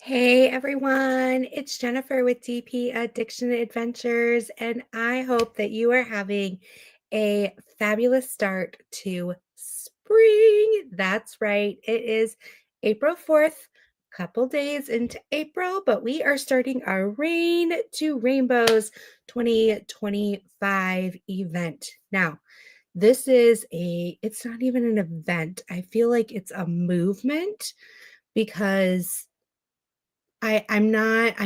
Hey everyone, it's Jennifer with DP Addiction Adventures, and I hope that you are having a fabulous start to spring. That's right, it is April 4th, couple days into April, but we are starting our Rain to Rainbows 2025 event. Now, it's not even an event. I feel like it's a movement because I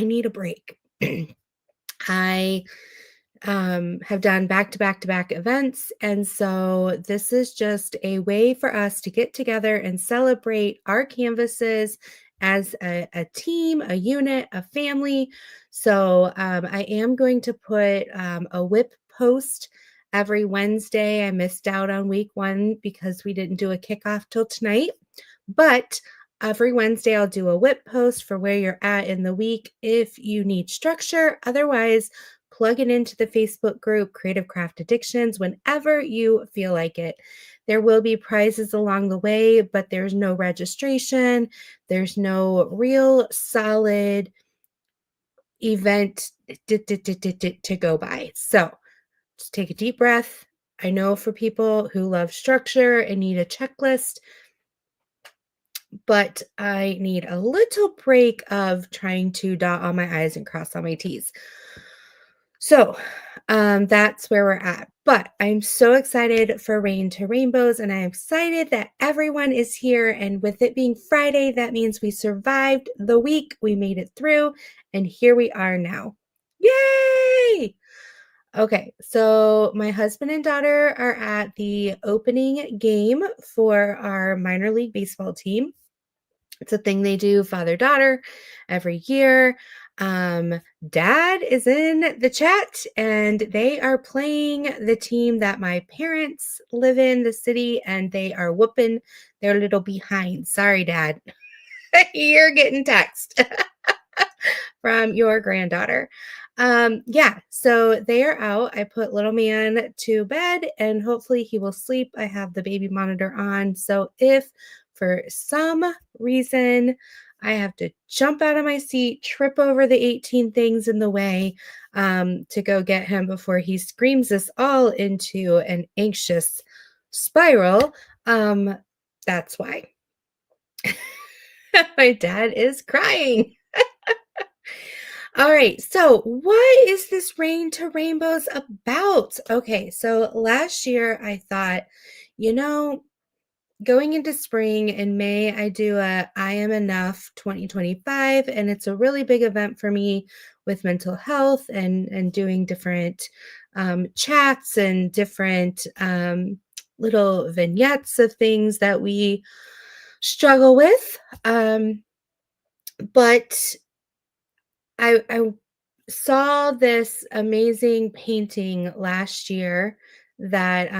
need a break. I have done back to back to back events. And so this is just a way for us to get together and celebrate our canvases as a team, a unit, a family. So I am going to put a whip post every Wednesday. I missed out on week one because we didn't do a kickoff till tonight. But every Wednesday, I'll do a whip post for where you're at in the week if you need structure. Otherwise, plug it into the Facebook group, Creative Craft Addictions, whenever you feel like it. There will be prizes along the way, but there's no registration. There's no real solid event to go by. So just take a deep breath. I know for people who love structure and need a checklist, but I need a little break of trying to dot all my I's and cross all my T's. So that's where we're at. But I'm so excited for Rain to Rainbows, and I'm excited that everyone is here. And with it being Friday, that means we survived the week. We made it through, and here we are now. Yay! Okay, so my husband and daughter are at the opening game for our minor league baseball team. It's a thing they do, father-daughter, every year. Dad is in the chat, and they are playing the team that my parents live in, the city, and they are whooping their little behind. Sorry, Dad. You're getting text from your granddaughter. Yeah, so they are out. I put little man to bed and hopefully he will sleep. I have the baby monitor on. So if for some reason I have to jump out of my seat, trip over the 18 things in the way to go get him before he screams us all into an anxious spiral, that's why. My dad is crying. All right, so what is this Rain to Rainbows about? Okay, so last year I thought, you know, going into spring in May, I do a I Am Enough 2025, and it's a really big event for me with mental health and doing different chats and different little vignettes of things that we struggle with. But I saw this amazing painting last year that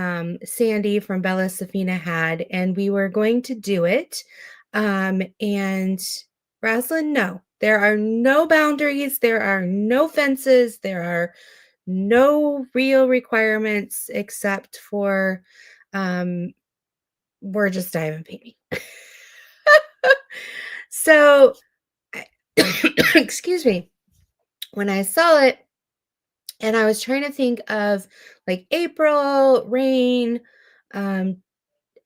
Sandy from Bella Safina had, and we were going to do it. And Rosalind, no, there are no boundaries, there are no fences, there are no real requirements except for um, we're just diamond painting. So, excuse me, when I saw it, and I was trying to think of like April, rain, um,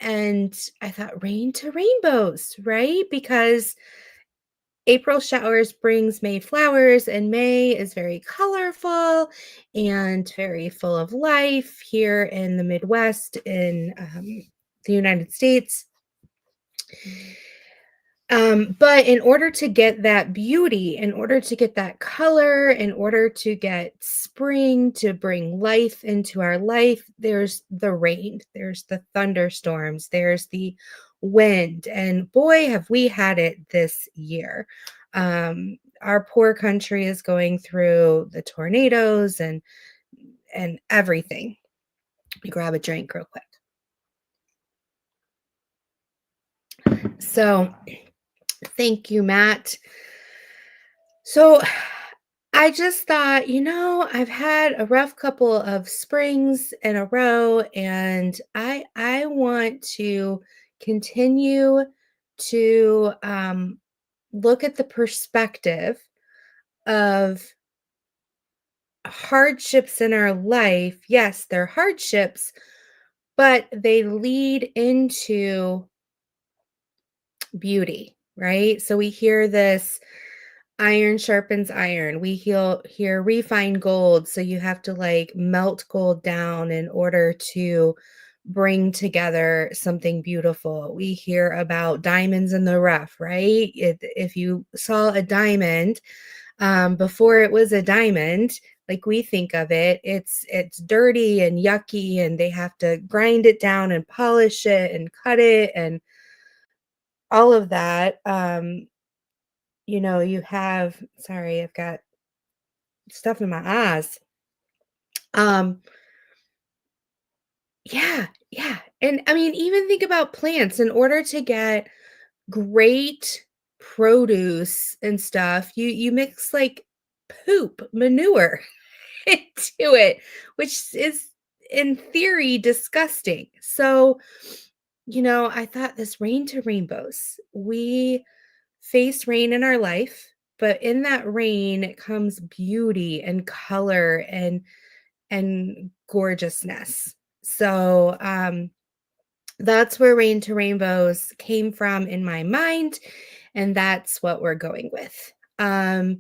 and I thought rain to rainbows, right? Because April showers brings May flowers, and May is very colorful and very full of life here in the Midwest in the United States. But in order to get that beauty, in order to get that color, in order to get spring to bring life into our life, there's the rain, there's the thunderstorms, there's the wind. And boy, have we had it this year. Our poor country is going through the tornadoes and everything. Let me grab a drink real quick. So thank you, Matt. So I just thought, I've had a rough couple of springs in a row, and I want to continue to look at the perspective of hardships in our life. Yes, they're hardships, but they lead into beauty, right? So we hear this iron sharpens iron. We hear refined gold. So you have to like melt gold down in order to bring together something beautiful. We hear about diamonds in the rough, right? If you saw a diamond before it was a diamond, like we think of it, it's dirty and yucky, and they have to grind it down and polish it and cut it and all of that. You have, sorry, I've got stuff in my eyes. Um, yeah, yeah. And I mean, even think about plants. In order to get great produce and stuff, you mix like poop, manure into it, which is in theory disgusting. So, I thought this rain to rainbows. We face rain in our life, but in that rain comes beauty and color and gorgeousness. So, that's where Rain to Rainbows came from in my mind, and that's what we're going with. I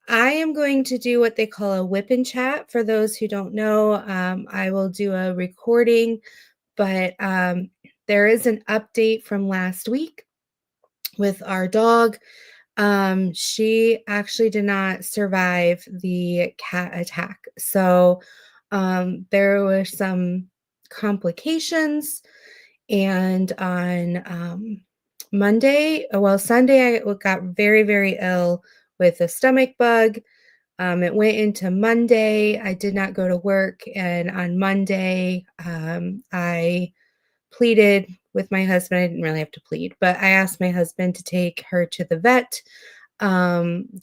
am going to do what they call a whip and chat. For those who don't know, I will do a recording, but there is an update from last week with our dog. She actually did not survive the cat attack. So there were some complications. And on Sunday, I got very, very ill with a stomach bug. It went into Monday. I did not go to work. And on Monday, I pleaded with my husband. I didn't really have to plead, but I asked my husband to take her to the vet.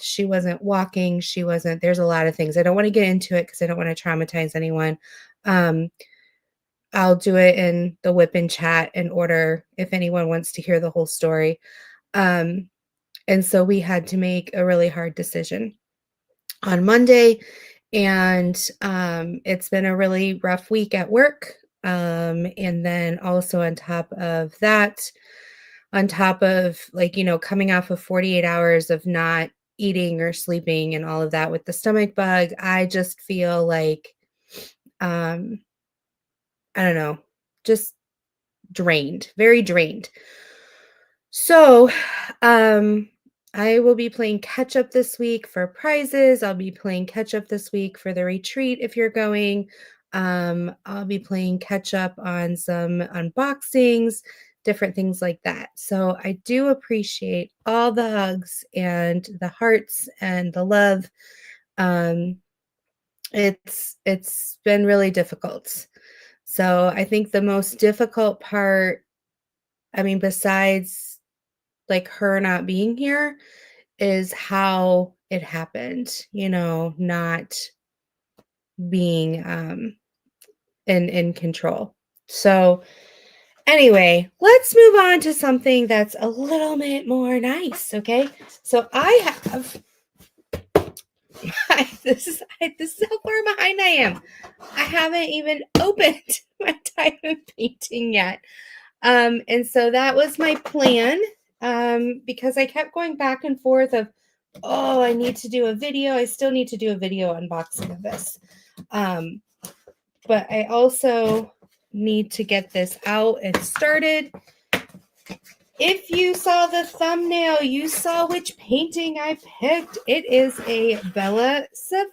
She wasn't walking. There's a lot of things. I don't want to get into it because I don't want to traumatize anyone. Um, I'll do it in the whip and chat in order if anyone wants to hear the whole story. Um, and so we had to make a really hard decision on Monday. And it's been a really rough week at work. And then also on top of that, on top of like, coming off of 48 hours of not eating or sleeping and all of that with the stomach bug, I just feel like, um, I don't know, just drained, very drained. So, um, I will be playing catch up this week for prizes. I'll be playing catch up this week for the retreat if you're going. I'll be playing catch up on some unboxings, different things like that. So I do appreciate all the hugs and the hearts and the love. Um, it's been really difficult. So I think the most difficult part, I mean, besides like her not being here, is how it happened, not being in control. So anyway, let's move on to something that's a little bit more nice, okay? So I have this is how far behind I am. I haven't even opened my diamond painting yet. And so that was my plan, because I kept going back and forth of, oh, I need to do a video. I still need to do a video unboxing of this. But I also need to get this out and started. If you saw the thumbnail, you saw which painting I picked. It is a Bella Savina.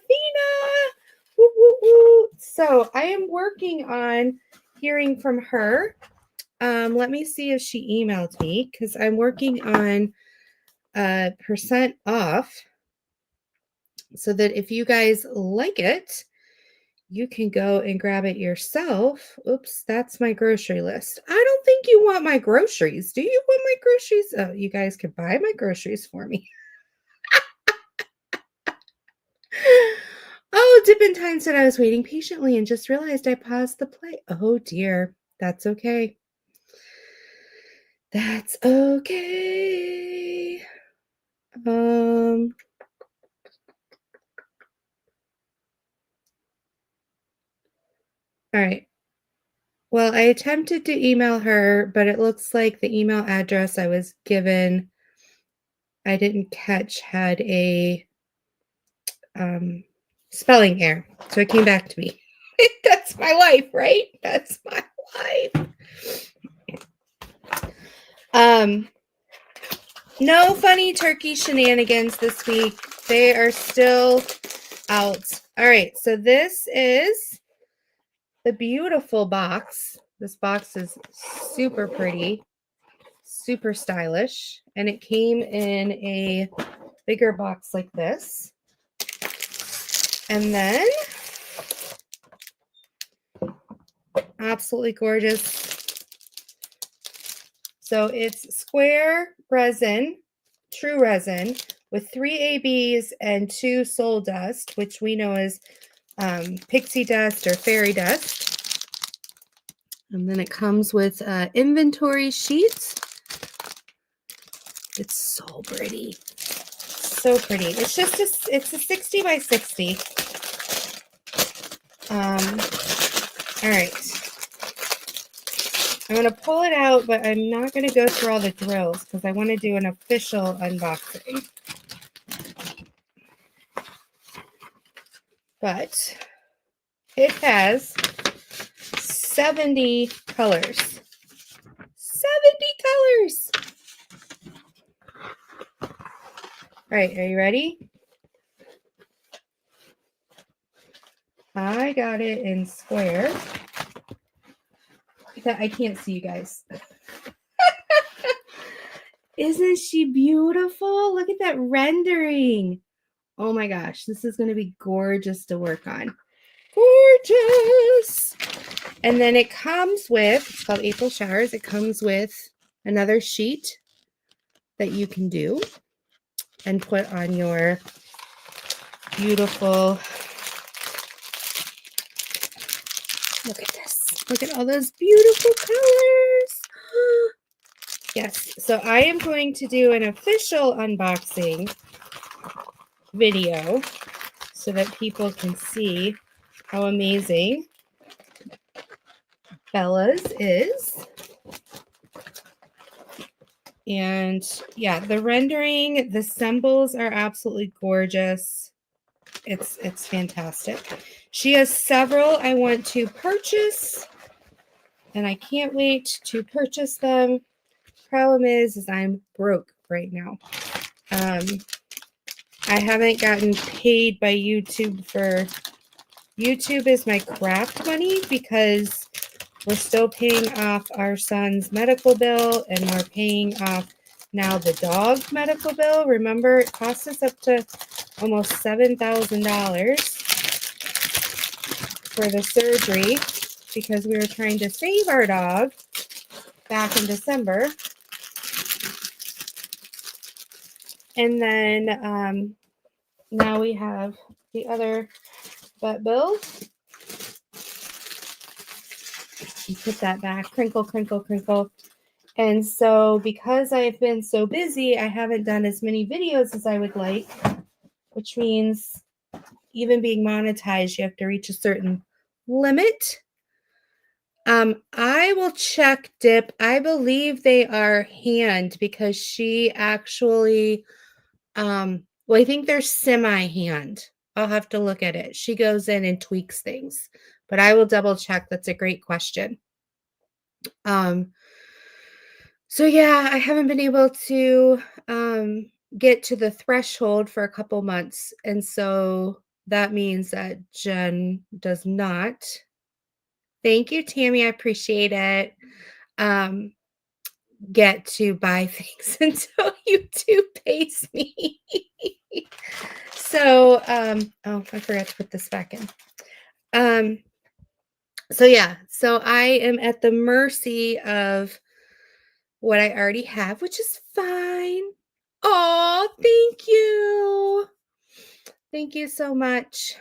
Woo, woo, woo. So I am working on hearing from her. Let me see if she emailed me because I'm working on percent off so that if you guys like it, you can go and grab it yourself. Oops, that's my grocery list. I don't think you want my groceries. Do you want my groceries? Oh, you guys can buy my groceries for me. Oh, Dippentine said I was waiting patiently and just realized I paused the play. Oh dear. That's okay. That's okay. All right. Well, I attempted to email her, but it looks like the email address I was given, I didn't catch, had a um, spelling error. So it came back to me. That's my life, right? That's my life. Um, no funny turkey shenanigans this week. They are still out. All right, so this is the beautiful box. This box is super pretty, super stylish, and it came in a bigger box like this. And then, absolutely gorgeous. So it's square resin, true resin, with 3 ABs and 2 soul dust, which we know is pixie dust or fairy dust. And then it comes with inventory sheets. It's so pretty. So pretty. It's just it's a 60 by 60. All right. I'm going to pull it out, but I'm not going to go through all the drills because I want to do an official unboxing. But it has 70 colors. 70 colors! All right, are you ready? I got it in square. I can't see you guys. Isn't she beautiful? Look at that rendering. Oh my gosh, this is going to be gorgeous to work on. Gorgeous. And then it comes with, it's called April Showers. It comes with another sheet that you can do and put on your beautiful, look at this. Look at all those beautiful colors. Yes, so I am going to do an official unboxing video so that people can see how amazing Bella's is. And yeah, the rendering, the symbols are absolutely gorgeous. It's fantastic. She has several I want to purchase, and I can't wait to purchase them. Problem is I'm broke right now. I haven't gotten paid by YouTube for YouTube is my kraft money because we're still paying off our son's medical bill and we're paying off now the dog medical bill. Remember, it cost us up to almost $7,000 for the surgery because we were trying to save our dog back in December. And then now we have the other vet bill. You put that back, crinkle, crinkle, crinkle. And so because I've been so busy, I haven't done as many videos as I would like, which means even being monetized, you have to reach a certain limit. I will check Dip. I believe they are hand because she actually, well, I think they're semi-hand. I'll have to look at it. She goes in and tweaks things, but I will double check. That's a great question. So yeah, I haven't been able to get to the threshold for a couple months. And so that means that Jen does not. Thank you, Tammy. I appreciate it. Get to buy things until YouTube pays me. So, oh, I forgot to put this back in. So yeah, so I am at the mercy of what I already have, which is fine. Oh, thank you. Thank you so much.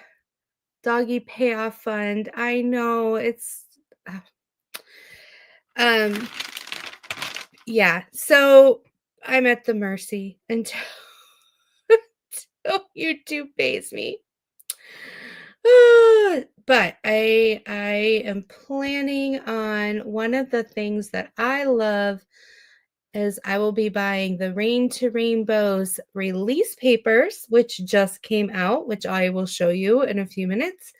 Doggy payoff fund. I know it's yeah. So I'm at the mercy until Oh, YouTube pays me. But I am planning on one of the things that I love is I will be buying the Rain to Rainbows release papers, which just came out, which I will show you in a few minutes.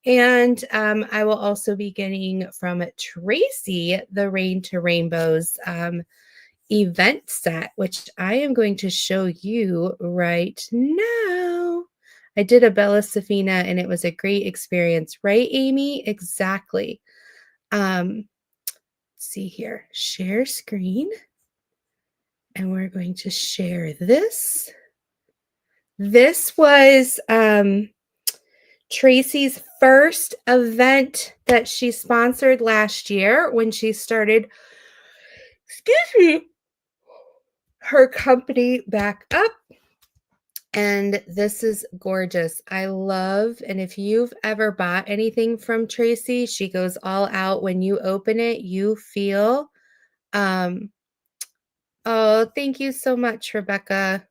And I will also be getting from Tracy the Rain to Rainbows event set, which I am going to show you right now. I did a Bella Safina and it was a great experience, right, Amy? Exactly. Let's see here, share screen. And we're going to share this. This was Tracy's first event that she sponsored last year when she started, excuse me, her company back up. And this is gorgeous. I love, and if you've ever bought anything from Tracy, she goes all out. When you open it, you feel, oh, thank you so much, Rebecca.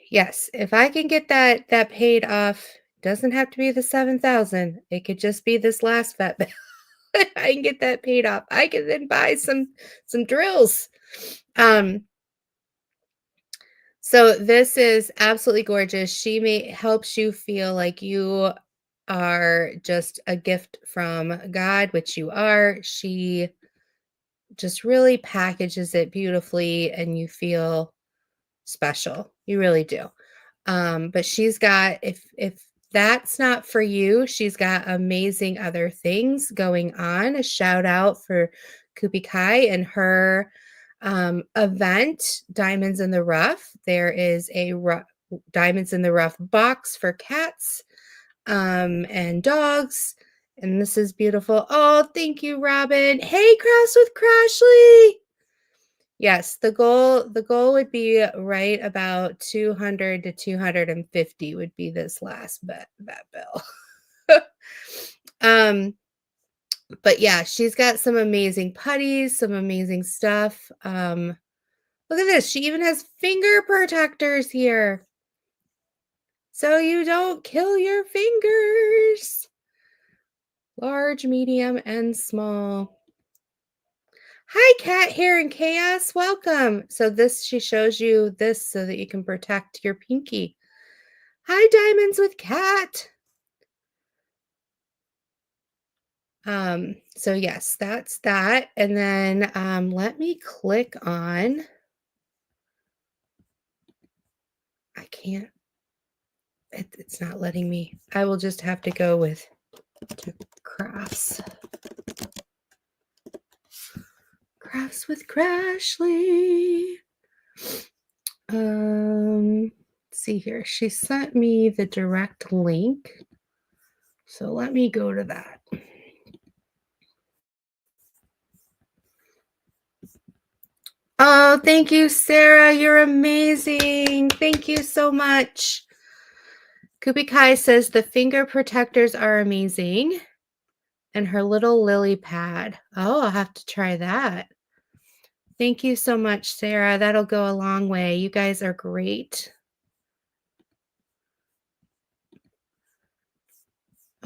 Yes, if I can get that paid off, doesn't have to be the 7,000. It could just be this last vet bill. I can get that paid off. I can then buy some drills. So this is absolutely gorgeous. She helps you feel like you are just a gift from God, which you are. She just really packages it beautifully and you feel special. You really do. But she's got, if that's not for you, she's got amazing other things going on. A shout out for Kupi Kai and her event, Diamonds in the Rough. There is a Diamonds in the Rough box for cats and dogs. And this is beautiful. Oh, thank you, Robin. Hey, Cross with Crashly. Yes, the goal would be right about 200 to 250 would be this last vet bill. um, but yeah, she's got some amazing putties, some amazing stuff. Look at this. She even has finger protectors here. So you don't kill your fingers. Large, medium, and small. Hi, Cat Hair and Chaos. Welcome. So she shows you this so that you can protect your pinky. Hi, Diamonds with Cat. So yes, that's that. And then let me click on. I can't. It's not letting me. I will just have to go with crafts. Crafts with Crashly. Let's see here. She sent me the direct link. So let me go to that. Oh, thank you, Sarah. You're amazing. Thank you so much. Kubikai says the finger protectors are amazing. And her little lily pad. Oh, I'll have to try that. Thank you so much, Sarah. That'll go a long way. You guys are great.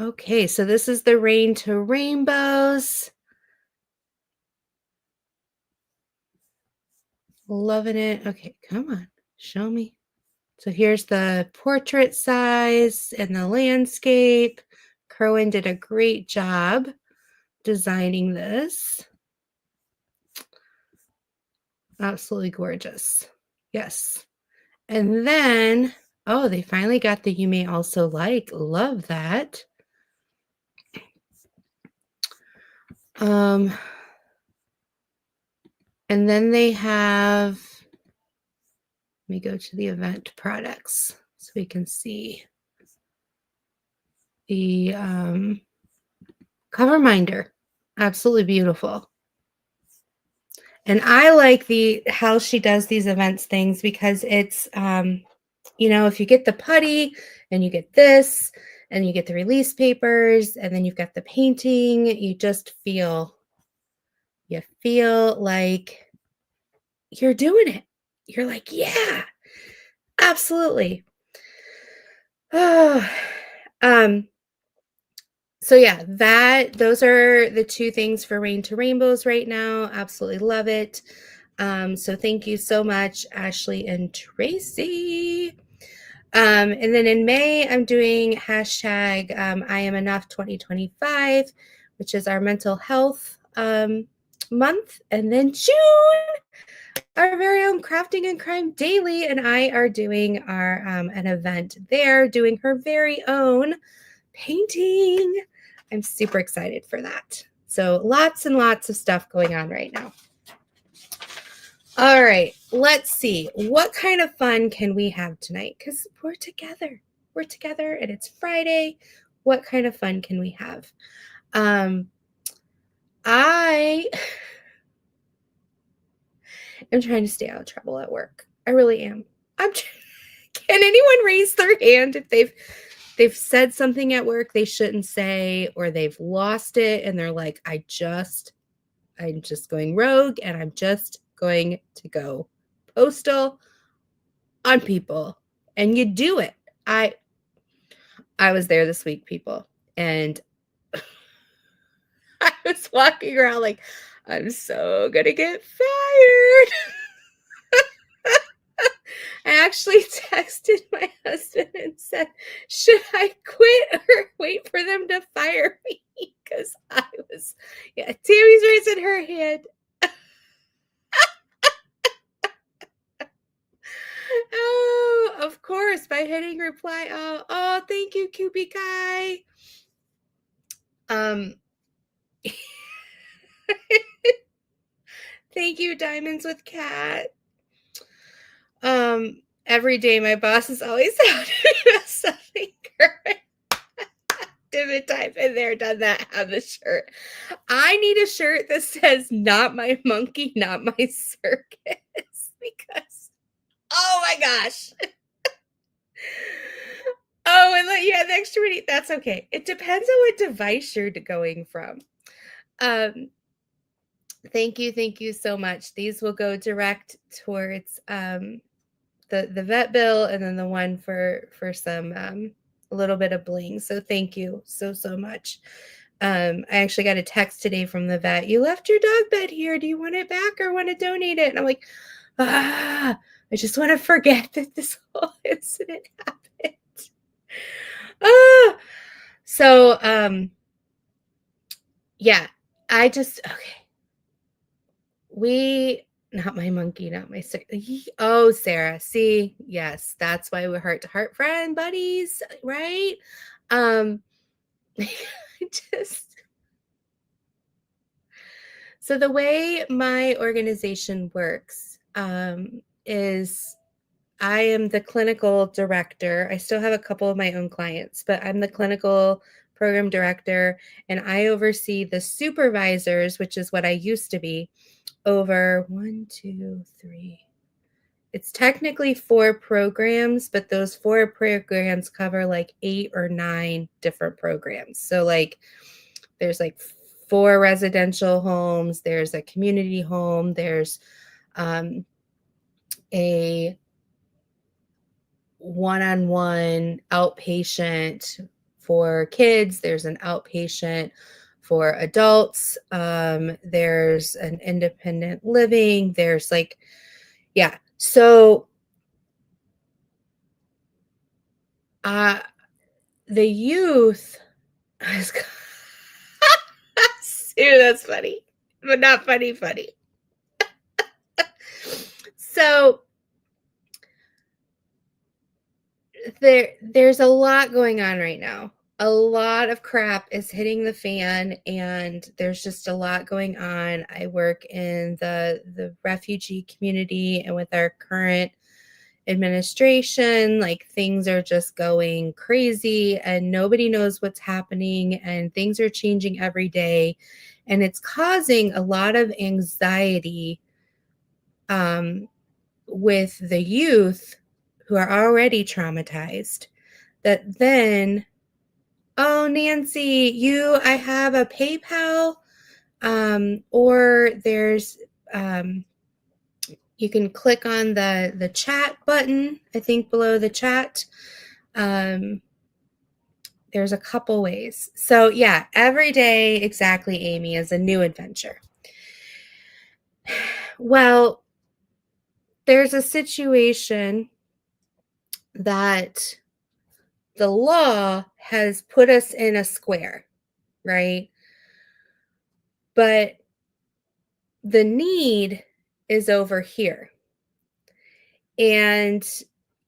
Okay, so this is the Rain to Rainbows. Loving it. Okay, come on. Show me. So here's the portrait size and the landscape. Kerwin did a great job designing this. Absolutely gorgeous. Yes. And then, oh, they finally got the You May Also Like. Love that. And then they have, let me go to the event products so we can see the cover minder. Absolutely beautiful. And I like how she does these events things because it's, if you get the putty and you get this and you get the release papers and then you've got the painting, you feel like you're doing it. You're like, yeah. Absolutely. Oh, um, so yeah, those are the two things for Rain to Rainbows right now. Absolutely love it. So thank you so much, Ashley and Tracy. And then in May, I'm doing hashtag I am enough 2025, which is our mental health month. And then June, our very own Crafting and Crime Daily and I are doing our an event there, doing her very own painting. I'm super excited for that. So lots and lots of stuff going on right now. All right, let's see. What kind of fun can we have tonight? Because we're together. We're together and it's Friday. What kind of fun can we have? I am trying to stay out of trouble at work. I really am. Can anyone raise their hand if they've said something at work they shouldn't say, or they've lost it and they're like, I'm just going rogue and I'm just going to go postal on people. And you do it. I was there this week, people, and I was walking around like, I'm so gonna get fired. I actually texted my husband and said, should I quit or wait for them to fire me? Because I was, yeah, Tammy's raising her hand. Oh, of course, by hitting reply. Oh, thank you, Kubi Kai. Thank you, Diamonds with Cat. Every day my boss is always out to something correct. Divot type in there, done that, have the shirt. I need a shirt that says not my monkey, not my circus. Because oh my gosh. Oh, and yeah, the extra many, that's okay. It depends on what device you're going from. Thank you so much. These will go direct towards the vet bill, and then the one for some a little bit of bling. So thank you so much. I actually got a text today from the vet. You left your dog bed here. Do you want it back or want to donate it? And I'm like, I just want to forget that this whole incident happened. So yeah, okay. Not my monkey, not my oh, Sarah, see, yes, that's why we're heart to heart friend buddies, right? Just so the way my organization works is I am the clinical director. I still have a couple of my own clients, but I'm the clinical program director, and I oversee the supervisors, which is what I used to be, over 1, 2, 3. It's technically 4 programs, but those 4 programs cover like 8 or 9 different programs. So like there's like 4 residential homes, there's a community home, there's a one-on-one outpatient for kids, there's an outpatient for adults, there's an independent living, there's like, yeah. So the youth is Sue, that's funny, but not funny. So there's a lot going on right now. A lot of crap is hitting the fan, and there's just a lot going on. I work in the refugee community, and with our current administration, like things are just going crazy and nobody knows what's happening, and things are changing every day, and it's causing a lot of anxiety with the youth who are already traumatized. That then, oh, Nancy, I have a PayPal, or there's You can click on the chat button, I think below the chat. There's a couple ways. So yeah, every day, exactly, Amy, is a new adventure. Well, there's a situation that the law has put us in a square, right? But the need is over here. And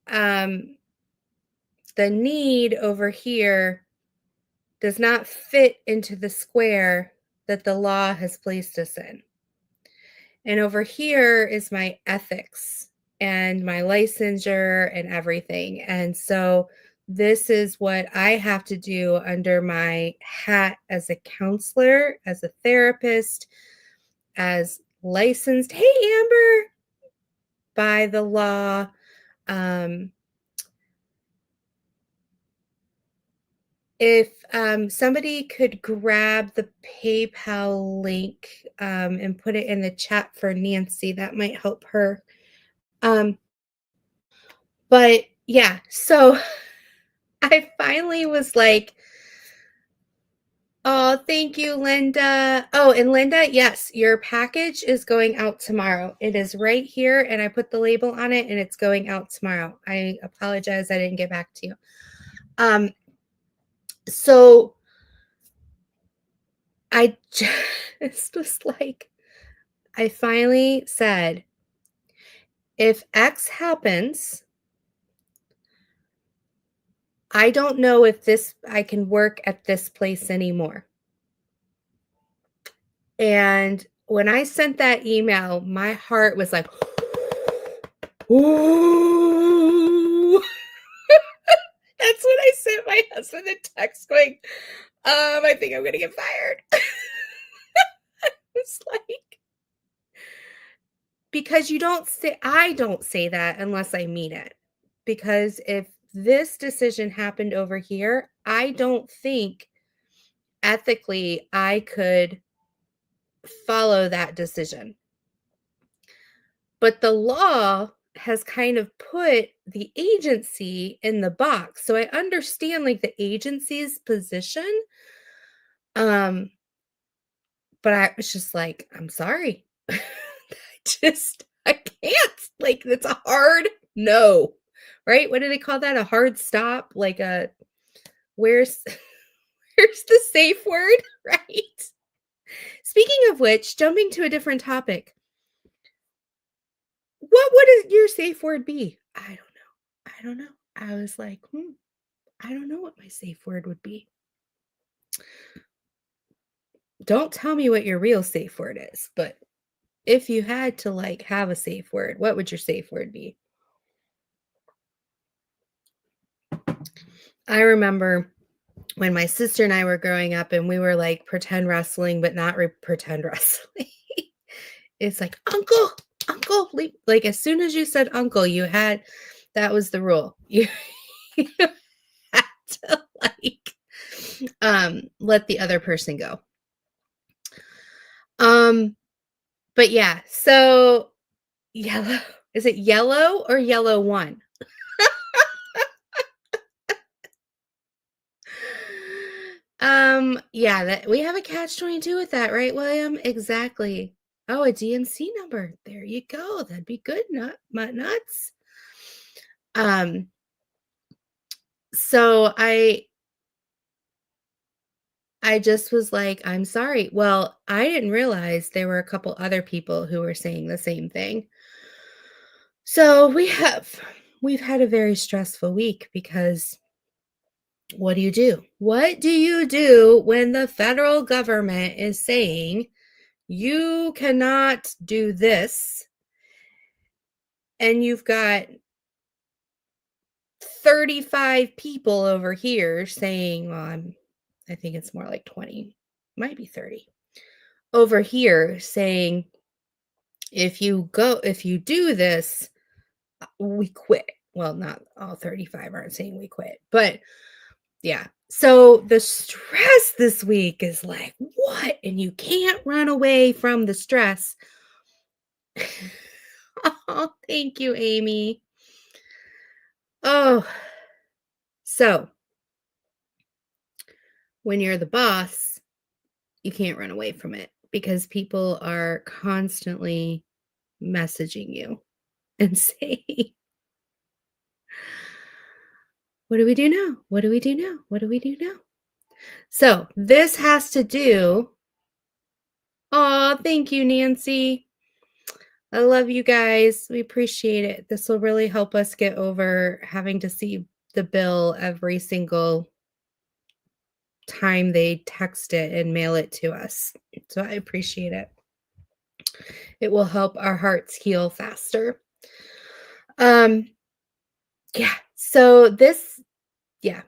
um, the need over here does not fit into the square that the law has placed us in. And over here is my ethics and my licensure and everything. And so this is what I have to do under my hat as a counselor, as a therapist, as licensed, hey, Amber, by the law. If somebody could grab the PayPal link and put it in the chat for Nancy, that might help her. But yeah, so I finally was like, oh, thank you, Linda. Oh, and Linda, yes, your package is going out tomorrow. It is right here, and I put the label on it, and it's going out tomorrow. I apologize I didn't get back to you. So I just was like, I finally said, if X happens, I don't know if I can work at this place anymore. And when I sent that email, my heart was like, ooh. That's when I sent my husband a text going, I think I'm gonna get fired. It's like, because I don't say that unless I mean it. Because if this decision happened over here, I don't think ethically I could follow that decision. But the law has kind of put the agency in the box. So I understand like the agency's position. But I was just like, I'm sorry. I can't. Like, it's a hard no. Right? What do they call that? A hard stop? Like where's where's the safe word? Right? Speaking of which, jumping to a different topic. What would your safe word be? I don't know. I was like, I don't know what my safe word would be. Don't tell me what your real safe word is, but if you had to like have a safe word, what would your safe word be? I remember when my sister and I were growing up and we were like pretend wrestling, but not pretend wrestling. It's like, uncle, like as soon as you said uncle, that was the rule. You had to like let the other person go. But yeah, so yellow, is it yellow or yellow one? Yeah, that we have a catch-22 with that, right, William? Exactly. Oh, a DNC number. There you go. That'd be good, nuts. So I just was like, I'm sorry. Well, I didn't realize there were a couple other people who were saying the same thing. So we've had a very stressful week because what do you do? What do you do when the federal government is saying you cannot do this and you've got 35 people over here saying, well, I think it's more like 20, might be 30 over here saying, if you do this, we quit. Well, not all 35 aren't saying we quit, but yeah. So the stress this week is like, what? And you can't run away from the stress. Thank you, Amy. Oh, so when you're the boss, you can't run away from it because people are constantly messaging you and saying, what do we do now? What do we do now? What do we do now? So this has to do. Oh, thank you, Nancy. I love you guys. We appreciate it. This will really help us get over having to see the bill every single time they text it and mail it to us. So I appreciate it. It will help our hearts heal faster. Um yeah. So this yeah.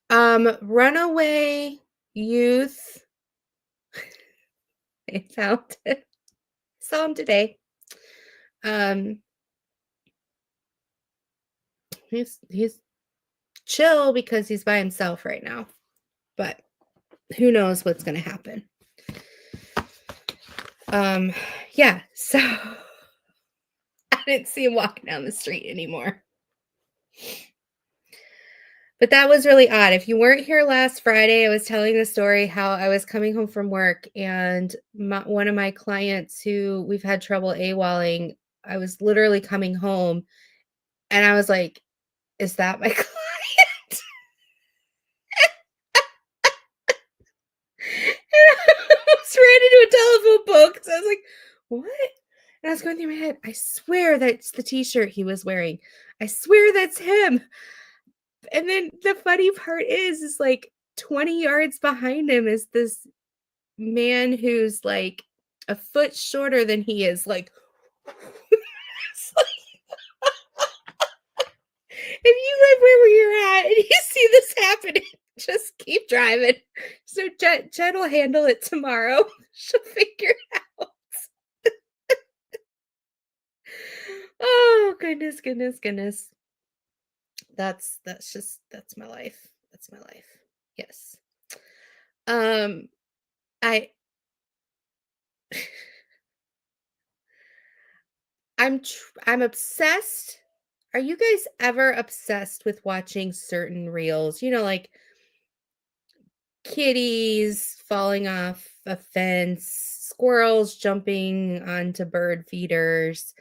Runaway youth. I found it. Saw him today. Um he's chill because he's by himself right now. But who knows what's going to happen. Yeah, so I didn't see him walking down the street anymore. But that was really odd. If you weren't here last Friday, I was telling the story how I was coming home from work and one of my clients who we've had trouble AWOLing, I was literally coming home and I was like, is that my client? And I almost ran into a telephone pole because I was like, what? And I was going through my head, I swear that's the t-shirt he was wearing. I swear that's him. And then the funny part is like 20 yards behind him is this man who's like a foot shorter than he is. Like, it's like, if you live where you're at and you see this happening, just keep driving. So Jen will handle it tomorrow. She'll figure it out. Oh, goodness, goodness, goodness. That's my life. That's my life. Yes. Um, I I'm obsessed. Are you guys ever obsessed with watching certain reels? You know, like kitties falling off a fence, squirrels jumping onto bird feeders,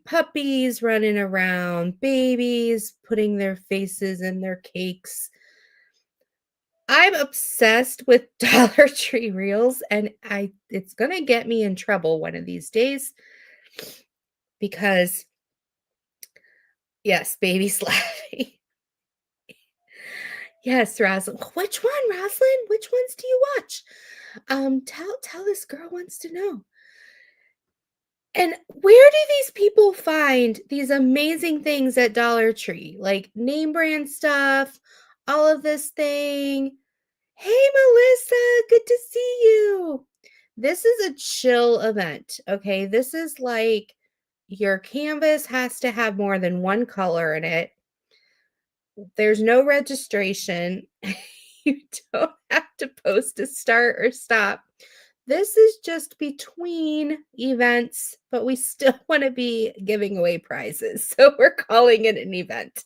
puppies running around, babies putting their faces in their cakes. I'm obsessed with Dollar Tree reels and it's going to get me in trouble one of these days because yes, baby's laughing. Yes, Rosalind. Which one, Rosalind? Which ones do you watch? Tell this girl wants to know. And where do these people find these amazing things at Dollar Tree? Like name brand stuff, all of this thing. Hey, Melissa, good to see you. This is a chill event, okay? This is like your canvas has to have more than one color in it. There's no registration. You don't have to post a start or stop. This is just between events, but we still want to be giving away prizes. So we're calling it an event.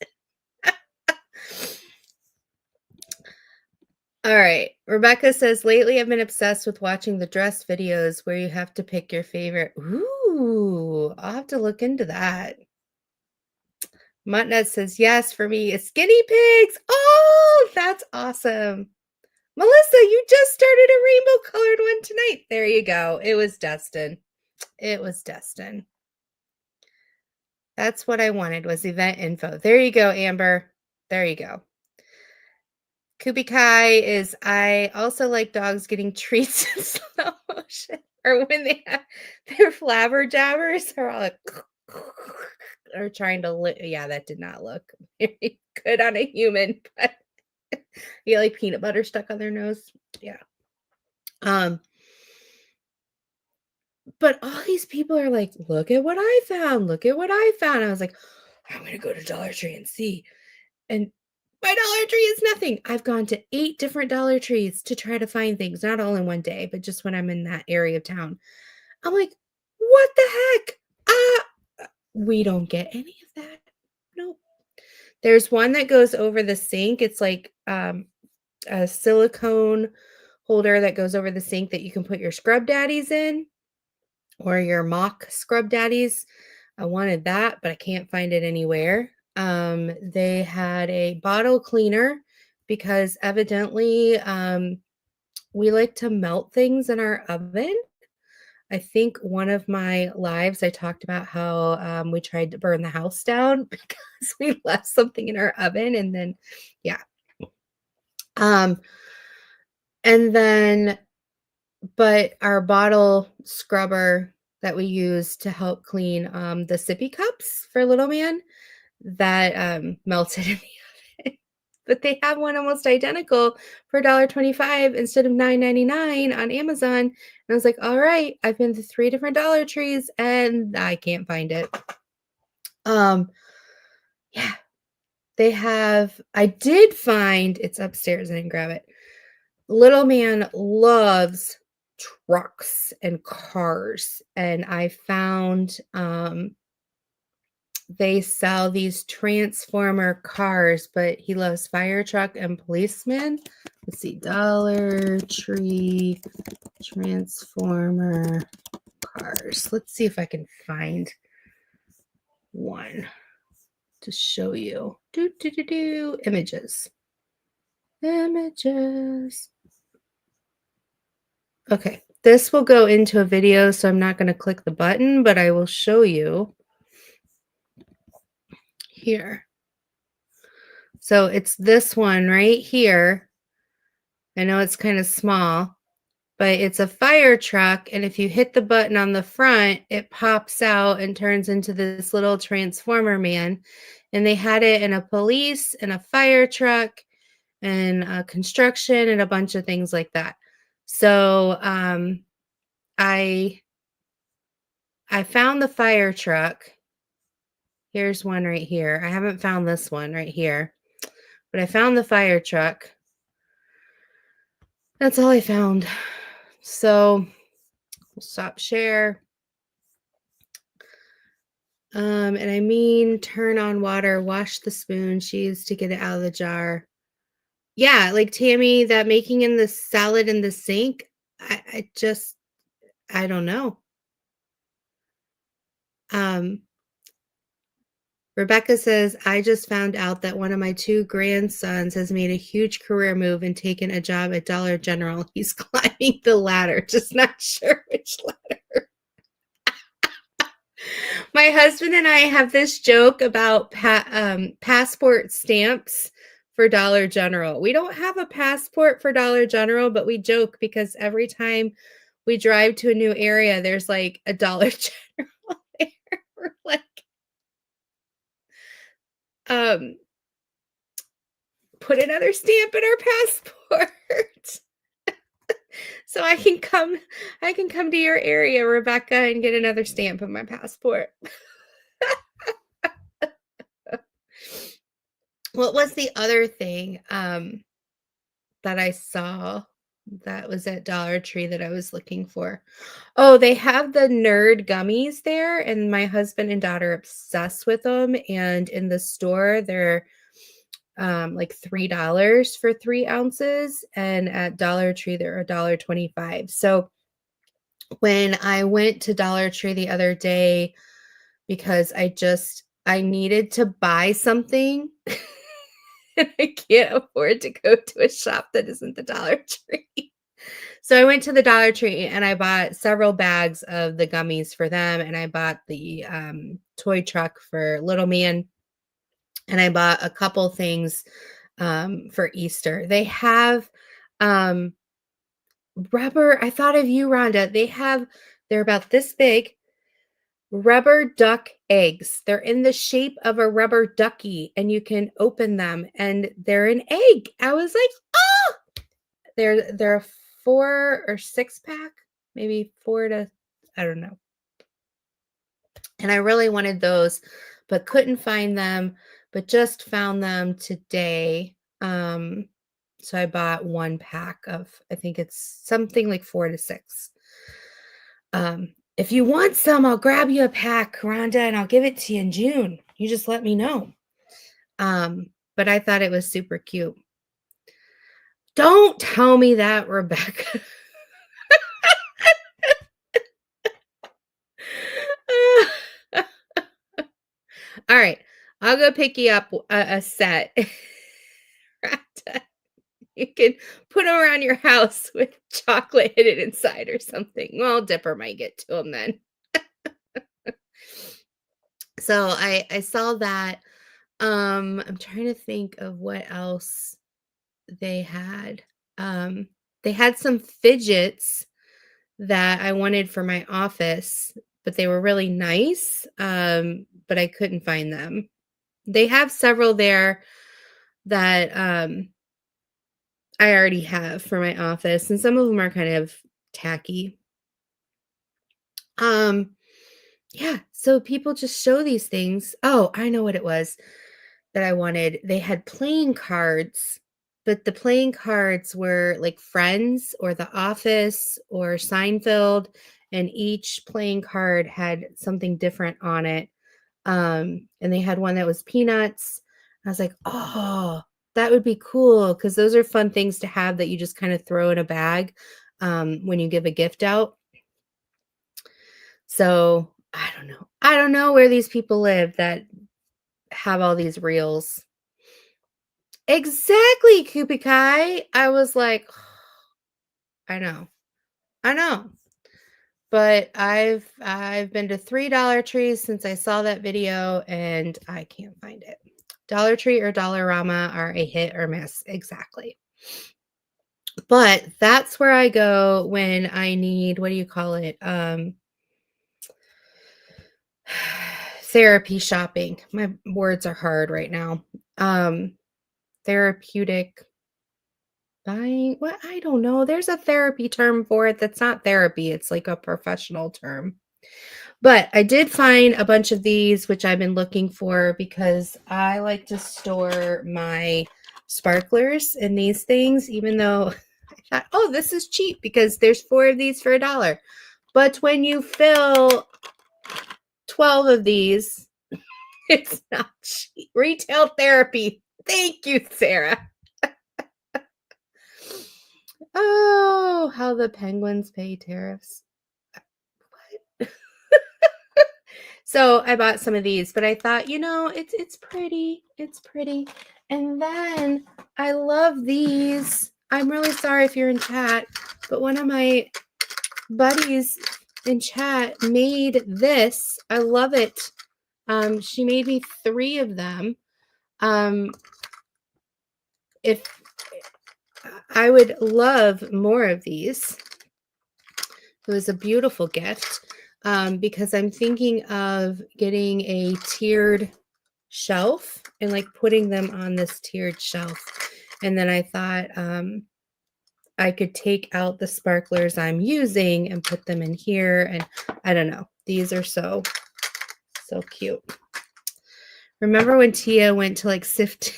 All right. Rebecca says, lately I've been obsessed with watching the dress videos where you have to pick your favorite. Ooh, I'll have to look into that. Muttnut says, yes, for me, it's guinea pigs. Oh, that's awesome. Melissa, you just started a rainbow colored one tonight. There you go. It was Destin. It was Destin. That's what I wanted was event info. There you go, Amber. There you go. Kubikai is I also like dogs getting treats in slow motion. Or when they have their flabber jabbers are all like or trying to yeah, that did not look very good on a human, but you like peanut butter stuck on their nose. Yeah. But all these people are like, look at what I found. Look at what I found. I was like, I'm gonna go to Dollar Tree and see. And my Dollar Tree is nothing. I've gone to 8 different Dollar Trees to try to find things, not all in one day, but just when I'm in that area of town. I'm like, what the heck? We don't get any of that. Nope. There's one that goes over the sink. It's like a silicone holder that goes over the sink that you can put your scrub daddies in or your mock scrub daddies. I wanted that, but I can't find it anywhere. They had a bottle cleaner because evidently we like to melt things in our oven. I think one of my lives, I talked about how we tried to burn the house down because we left something in our oven. And then, yeah. Um, and then, but our bottle scrubber that we use to help clean the sippy cups for little man, that melted in the oven. But they have one almost identical for $1.25 instead of $9.99 on Amazon. And I was like, all right, I've been to 3 different Dollar Trees and I can't find it. Yeah, I did find, it's upstairs, I didn't grab it. Little man loves trucks and cars. And I found they sell these transformer cars, but he loves fire truck and policeman. Let's see, Dollar Tree transformer cars. Let's see if I can find one to show you. Images. Images. Okay, this will go into a video, so I'm not going to click the button, but I will show you here. So it's this one right here. I know it's kind of small, but it's a fire truck. And if you hit the button on the front, it pops out and turns into this little transformer man. And they had it in a police and a fire truck and a construction and a bunch of things like that. So I found the fire truck. Here's one right here. I haven't found this one right here, but I found the fire truck. That's all I found. So we'll stop share. And I mean, turn on water, wash the spoon she used to get it out of the jar. Yeah, like Tammy, that making in the salad in the sink. I don't know. Rebecca says, I just found out that one of my 2 grandsons has made a huge career move and taken a job at Dollar General. He's climbing the ladder, just not sure which ladder. My husband and I have this joke about passport stamps for Dollar General. We don't have a passport for Dollar General, but we joke because every time we drive to a new area, there's like a Dollar General there. We're like, put another stamp in our passport. So I can come to your area, Rebecca, and get another stamp in my passport. What was the other thing that I saw that was at Dollar Tree that I was looking for? Oh, they have the nerd gummies there, and my husband and daughter are obsessed with them. And in the store, they're like $3 for 3 ounces, and at Dollar Tree they're $1.25. So when I went to Dollar Tree the other day because I needed to buy something and I can't afford to go to a shop that isn't the Dollar Tree. So I went to the Dollar Tree and I bought several bags of the gummies for them, and I bought the toy truck for little man, and I bought a couple things for Easter. They have rubber. I thought of you, Rhonda. They're about this big, rubber duck eggs. They're in the shape of a rubber ducky, and you can open them, and they're an egg. I was like, oh, they're a 4 or 6 pack, maybe 4 to, I don't know. And I really wanted those, but couldn't find them, but just found them today. So I bought 1 pack of, I think it's something like 4 to 6. If you want some, I'll grab you a pack, Rhonda, and I'll give it to you in June. You just let me know. But I thought it was super cute. Don't tell me that, Rebecca. All right, I'll go pick you up a set. You can put them around your house with chocolate hidden inside or something. Well, Dipper might get to them then. So I saw that. I'm trying to think of what else they had. Um, they had some fidgets that I wanted for my office, but they were really nice. But I couldn't find them. They have several there that I already have for my office, and some of them are kind of tacky. Um, yeah, so people just show these things. Oh, I know what it was that I wanted. They had playing cards, but the playing cards were like Friends or The Office or Seinfeld, and each playing card had something different on it. And they had one that was Peanuts. I was like, "Oh, that would be cool," because those are fun things to have that you just kind of throw in a bag when you give a gift out. So I don't know. I don't know where these people live that have all these reels. Exactly, Kupi Kai. I was like, I know. I know. But I've been to 3 Dollar Trees since I saw that video and I can't find it. Dollar Tree or Dollarama are a hit or miss. Exactly. But that's where I go when I need, what do you call it? Therapy shopping. My words are hard right now. Therapeutic buying. What? I don't know. There's a therapy term for it that's not therapy. It's like a professional term. But I did find a bunch of these, which I've been looking for because I like to store my sparklers in these things, even though I thought, oh, this is cheap because there's 4 of these for $1. But when you fill 12 of these, it's not cheap. Retail therapy. Thank you, Sarah. Oh, how the penguins pay tariffs. What? So I bought some of these, but I thought, it's pretty. It's pretty. And then I love these. I'm really sorry if you're in chat, but one of my buddies in chat made this. I love it. She made me 3 of them. If I would love more of these. It was a beautiful gift because I'm thinking of getting a tiered shelf and like putting them on this tiered shelf. And then I thought I could take out the sparklers I'm using and put them in here. And I don't know. These are so cute. Remember when Tia went to like sift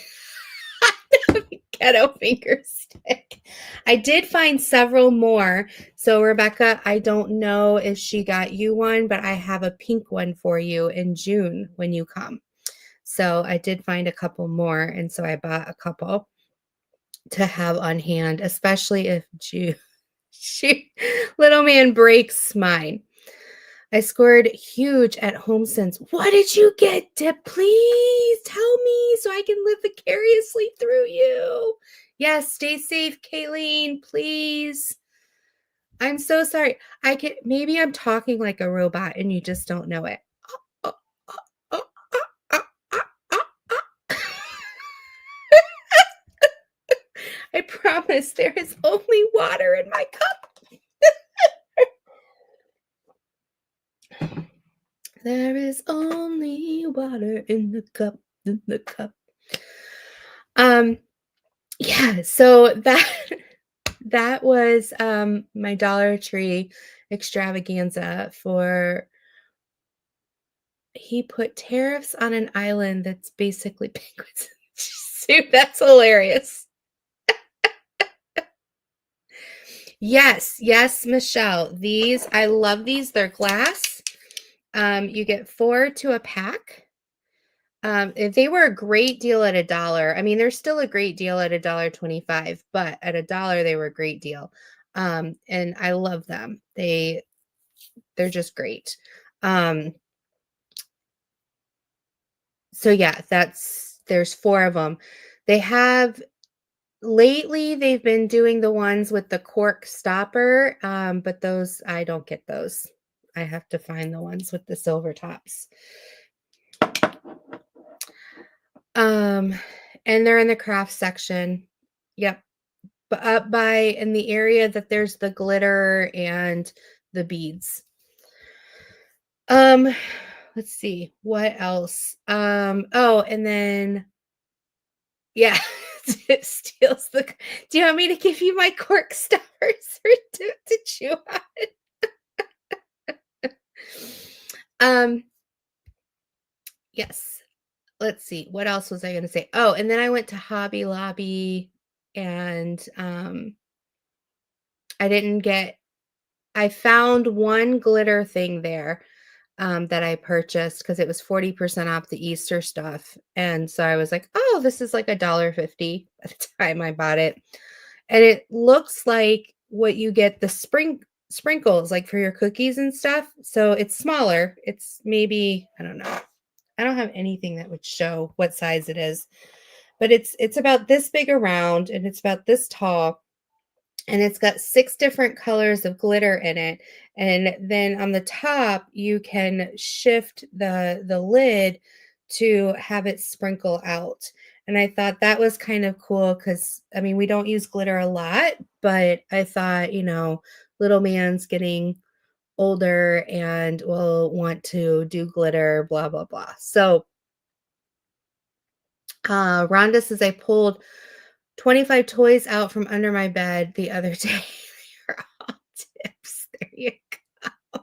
ghetto finger stick? I did find several more. So Rebecca, I don't know if she got you one, but I have a pink one for you in June when you come. So I did find a couple more, and so I bought a couple to have on hand, especially if little man breaks mine. I scored huge at HomeSense. What did you get, Dip? Please tell me so I can live vicariously through you. Yes, stay safe, Kayleen, please. I'm so sorry. Maybe I'm talking like a robot and you just don't know it. I promise there is only water in my cup. There is only water in the cup, Yeah, so that was my Dollar Tree extravaganza for he put tariffs on an island that's basically penguins. Shoot, that's hilarious. Yes, yes, Michelle. These, I love these. They're glass. You get 4 to a pack. If they were a great deal at $1. I mean, they're still a great deal at $1.25, but at $1, they were a great deal. And I love them. They're just great. So yeah, there's 4 of them. They have lately they've been doing the ones with the cork stopper, but those I don't get those. I have to find the ones with the silver tops. Um, and they're in the craft section. Yep. But up by in the area that there's the glitter and the beads. Um, let's see what else. Oh, and then yeah, it steals the. Do you want me to give you my cork stoppers or to chew on? Yes. Let's see. What else was I going to say? Oh, and then I went to Hobby Lobby and I didn't get I found one glitter thing there that I purchased because it was 40% off the Easter stuff. And so I was like, oh, this is like $1.50 at the time I bought it. And it looks like what you get the sprinkles like for your cookies and stuff. So it's smaller. It's maybe, I don't know. I don't have anything that would show what size it is. But it's about this big around and it's about this tall and it's got 6 different colors of glitter in it, and then on the top you can shift the lid to have it sprinkle out. And I thought that was kind of cool because I mean we don't use glitter a lot, but I thought, little man's getting older and will want to do glitter, blah blah blah. So Rhonda says I pulled 25 toys out from under my bed the other day. They're all tips. There you go.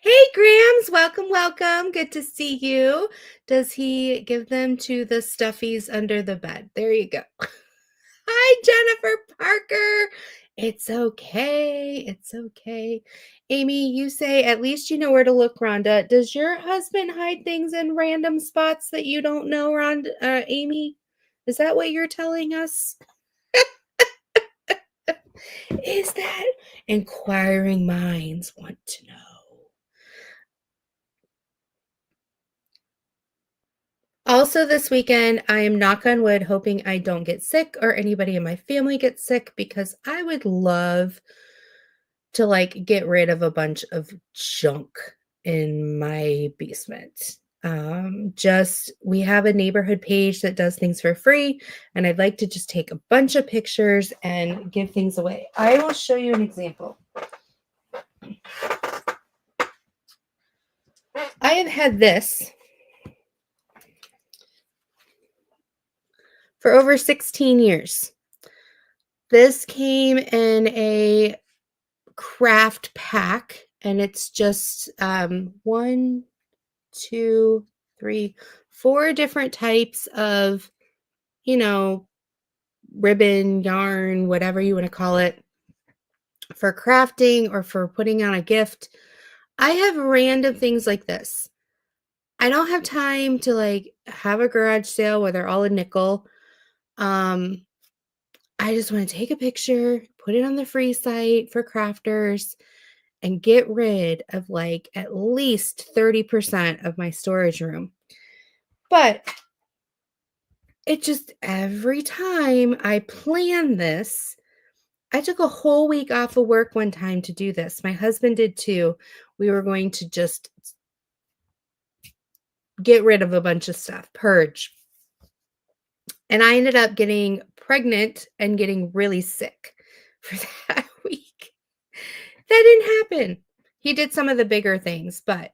Hey, Grams. Welcome, welcome. Good to see you. Does he give them to the stuffies under the bed? There you go. Hi, Jennifer Parker. It's okay. It's okay. Amy, you say at least you know where to look, Rhonda. Does your husband hide things in random spots that you don't know, Rhonda, Amy? Is that what you're telling us? Is that inquiring minds want to know? Also, this weekend, I am knock on wood hoping I don't get sick or anybody in my family gets sick because I would love to like get rid of a bunch of junk in my basement. Just we have a neighborhood page that does things for free, and I'd like to just take a bunch of pictures and give things away. I will show you an example. I have had this for over 16 years. This came in a kraft pack, and it's just 1, 2, 3, 4 different types of, you know, ribbon, yarn, whatever you want to call it, for crafting or for putting on a gift. I have random things like this. I don't have time to like have a garage sale where they're all a nickel. Um, I just want to take a picture, put it on the free site for crafters, and get rid of like at least 30% of my storage room. But it just every time I plan this, I took a whole week off of work one time to do this. My husband did too. We were going to just get rid of a bunch of stuff, purge. And I ended up getting pregnant and getting really sick for that week. That didn't happen. He did some of the bigger things, but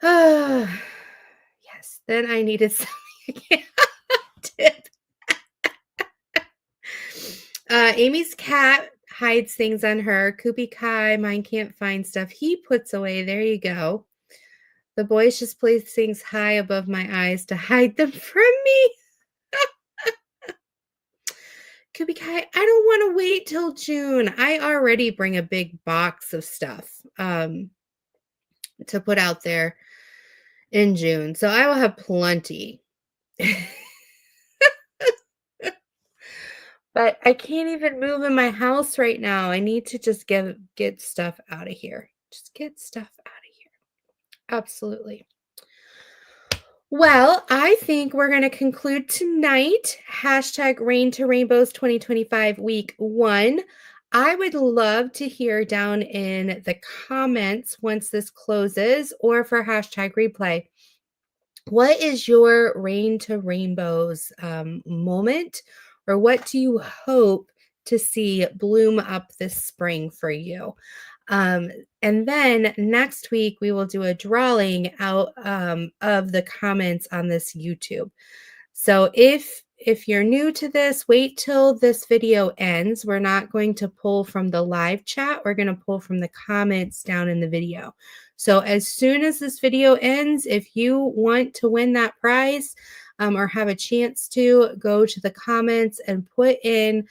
yes, then I needed something. Tip. Amy's cat hides things on her. Koopy Kai, mine can't find stuff he puts away. There you go. The boys just place things high above my eyes to hide them from me. Could be I don't want to wait till June. I already bring a big box of stuff to put out there in June. So I will have plenty. But I can't even move in my house right now. I need to just get stuff out of here. Just get stuff out of here. Absolutely. Well, I think we're going to conclude tonight. Hashtag Rain to Rainbows 2025 week 1. I would love to hear down in the comments once this closes or for hashtag replay. What is your Rain to Rainbows moment, or what do you hope to see bloom up this spring for you? Um, and then next week, we will do a drawing out of the comments on this YouTube. So if you're new to this, wait till this video ends. We're not going to pull from the live chat. We're going to pull from the comments down in the video. So as soon as this video ends, if you want to win that prize or have a chance to, go to the comments and put in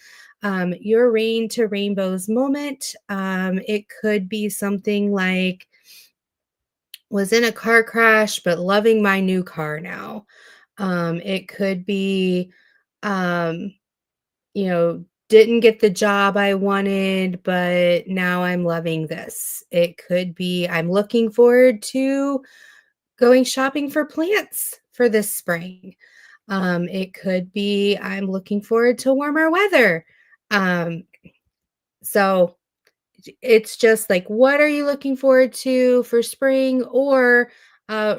your Rain to Rainbows moment. It could be something like, was in a car crash, but loving my new car now. It could be, um, didn't get the job I wanted, but now I'm loving this. It could be, I'm looking forward to going shopping for plants for this spring. It could be, I'm looking forward to warmer weather. Um, so it's just like, what are you looking forward to for spring, or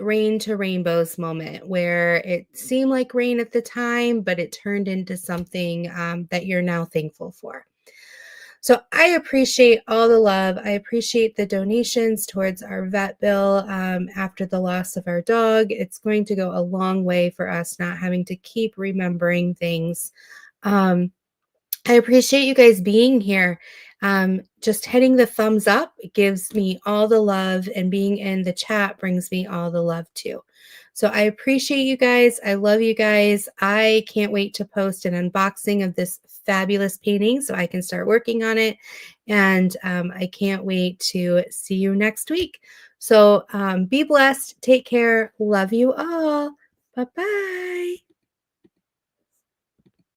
rain to rainbows moment where it seemed like rain at the time, but it turned into something that you're now thankful for. So I appreciate all the love. I appreciate the donations towards our vet bill after the loss of our dog. It's going to go a long way for us not having to keep remembering things. Um, I appreciate you guys being here. Just hitting the thumbs up gives me all the love, and being in the chat brings me all the love too. So I appreciate you guys. I love you guys. I can't wait to post an unboxing of this fabulous painting so I can start working on it. And I can't wait to see you next week. So be blessed. Take care. Love you all. Bye-bye.